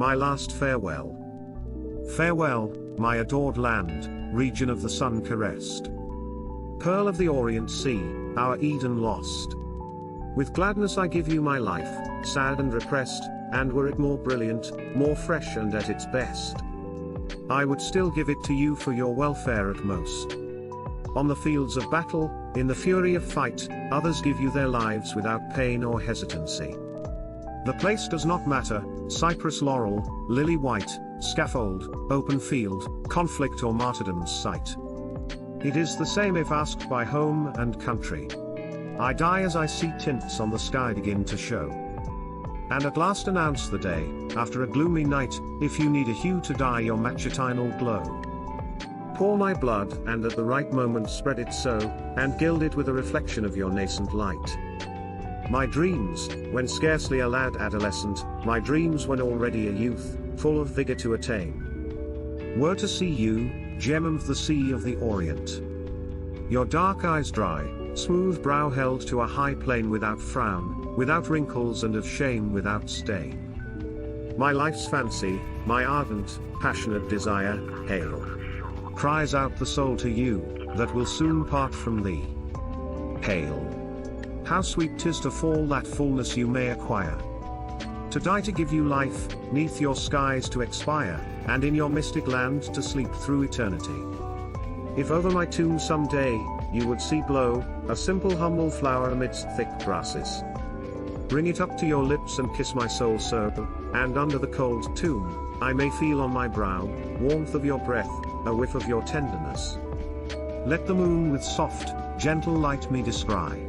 my last farewell. Farewell, my adored land, region of the sun caressed. Pearl of the Orient Sea, our Eden lost. With gladness I give you my life, sad and repressed, and were it more brilliant, more fresh and at its best, I would still give it to you for your welfare at most. On the fields of battle, in the fury of fight, others give you their lives without pain or hesitancy. The place does not matter, cypress laurel, lily white, scaffold, open field, conflict or martyrdom's site. It is the same if asked by home and country. I die as I see tints on the sky begin to show. And at last announce the day, after a gloomy night, if you need a hue to dye your matutinal glow. Pour my blood and at the right moment spread it so, and gild it with a reflection of your nascent light. My dreams, when scarcely a lad adolescent, my dreams when already a youth, full of vigor to attain, were to see you, gem of the sea of the Orient. Your dark eyes dry, smooth brow held to a high plane without frown, without wrinkles and of shame without stain. My life's fancy, my ardent, passionate desire, hail. Cries out the soul to you, that will soon part from thee. Hail. How sweet 'tis to fall that fullness you may acquire. To die to give you life, neath your skies to expire, and in your mystic land to sleep through eternity. If over my tomb some day, you would see blow, a simple humble flower amidst thick grasses. Bring it up to your lips and kiss my soul so, and under the cold tomb, I may feel on my brow, warmth of your breath, a whiff of your tenderness. Let the moon with soft, gentle light me descry.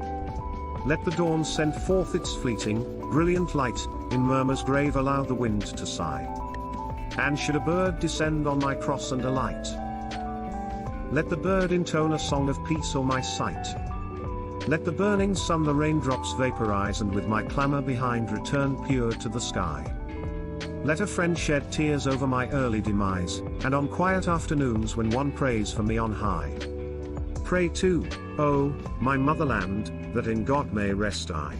Let the dawn send forth its fleeting, brilliant light, in murmurs grave allow the wind to sigh. And should a bird descend on my cross and alight, let the bird intone a song of peace o'er my sight. Let the burning sun the raindrops vaporize and with my clamor behind return pure to the sky. Let a friend shed tears over my early demise, and on quiet afternoons when one prays for me on high. Pray too, O, my motherland, that in God may rest I.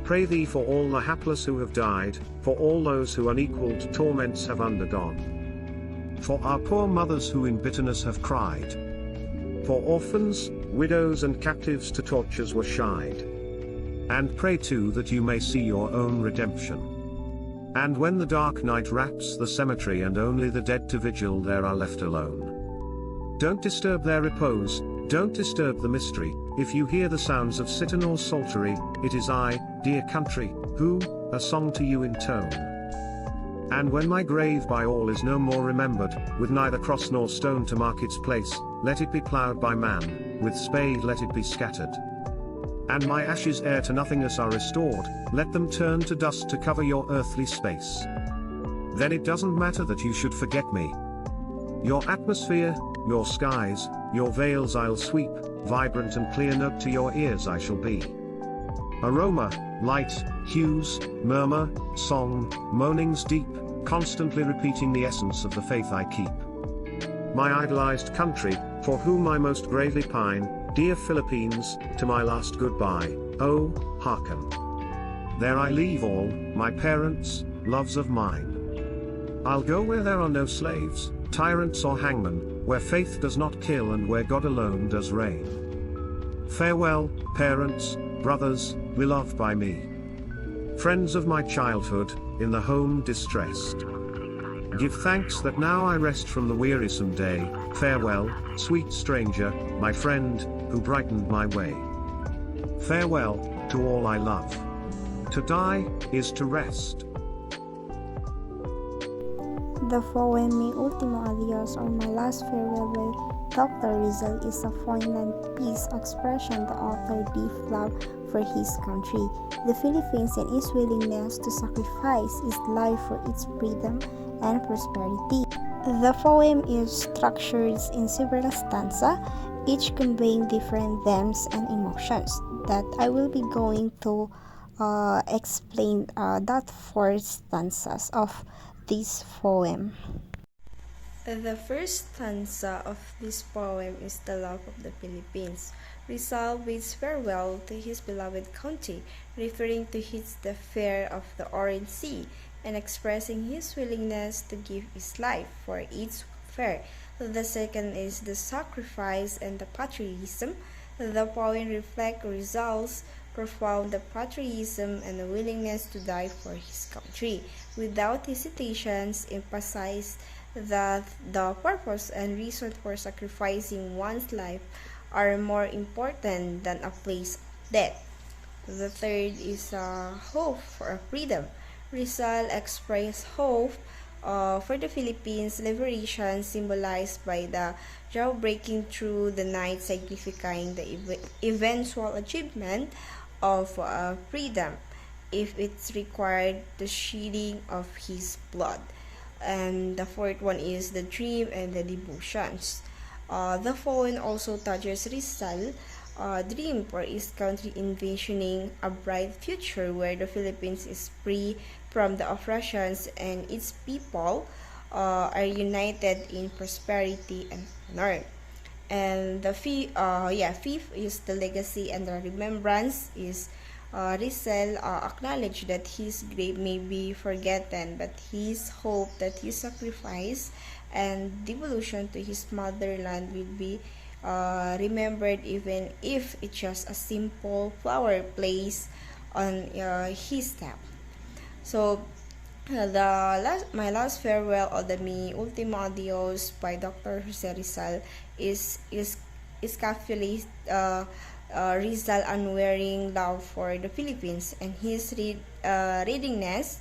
Pray thee for all the hapless who have died, for all those who unequaled torments have undergone. For our poor mothers who in bitterness have cried. For orphans, widows and captives to tortures were shied. And pray too that you may see your own redemption. And when the dark night wraps the cemetery and only the dead to vigil there are left alone, don't disturb their repose, don't disturb the mystery. If you hear the sounds of cittern or psaltery, it is I, dear country, who, a song to you intone. And when my grave by all is no more remembered, with neither cross nor stone to mark its place, let it be ploughed by man, with spade let it be scattered. And my ashes ere to nothingness are restored, let them turn to dust to cover your earthly space. Then it doesn't matter that you should forget me. Your atmosphere, your skies, your veils I'll sweep, vibrant and clear note to your ears I shall be. Aroma, light, hues, murmur, song, moanings deep, constantly repeating the essence of the faith I keep. My idolized country, for whom I most gravely pine, dear Philippines, to my last goodbye, oh, hearken. There I leave all, my parents, loves of mine. I'll go where there are no slaves, tyrants or hangmen, where faith does not kill and where God alone does reign. Farewell, parents, brothers, beloved by me. Friends of my childhood, in the home distressed. Give thanks that now I rest from the wearisome day. Farewell, sweet stranger, my friend, who brightened my way. Farewell, to all I love. To die, is to rest. The poem Mi Ultimo Adios, or My Last Farewell by Dr. Rizal, is a poignant piece expression the author deep love for his country, the Philippines, and his willingness to sacrifice his life for its freedom and prosperity. The poem is structured in several stanzas, each conveying different themes and emotions that I will be going to explain that four stanzas of this poem. The first stanza of this poem is the love of the Philippines. Rizal bids farewell to his beloved country, referring to his the fair of the Orient Sea, and expressing his willingness to give his life for its welfare. The second is the sacrifice and the patriotism. The poem reflects Rizal's profound patriotism and the willingness to die for his country. Without hesitations, emphasized that the purpose and reason for sacrificing one's life are more important than a place of death. The third is hope for freedom. Rizal expressed hope for the Philippines' liberation, symbolized by the jaw breaking through the night, signifying the eventual achievement of freedom, if it's required the shedding of his blood. And the fourth one is the dream and the devotions. The poem also touches Rizal dream for his country, envisioning a bright future where the Philippines is free from the oppressions and its people are united in prosperity and honor. And the fifth is the legacy and the remembrance is Rizal acknowledged that his grave may be forgotten, but his hope that his sacrifice and devotion to his motherland will be remembered, even if it's just a simple flower placed on his step. So, my last farewell of the Mi Ultimo Adios by Dr. Jose Rizal is capitally Rizal unwearying love for the Philippines and his readiness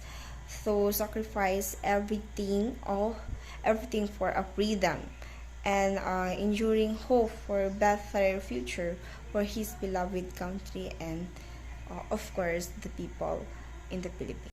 to sacrifice everything for a freedom and enduring hope for a better future for his beloved country and of course the people in the Philippines.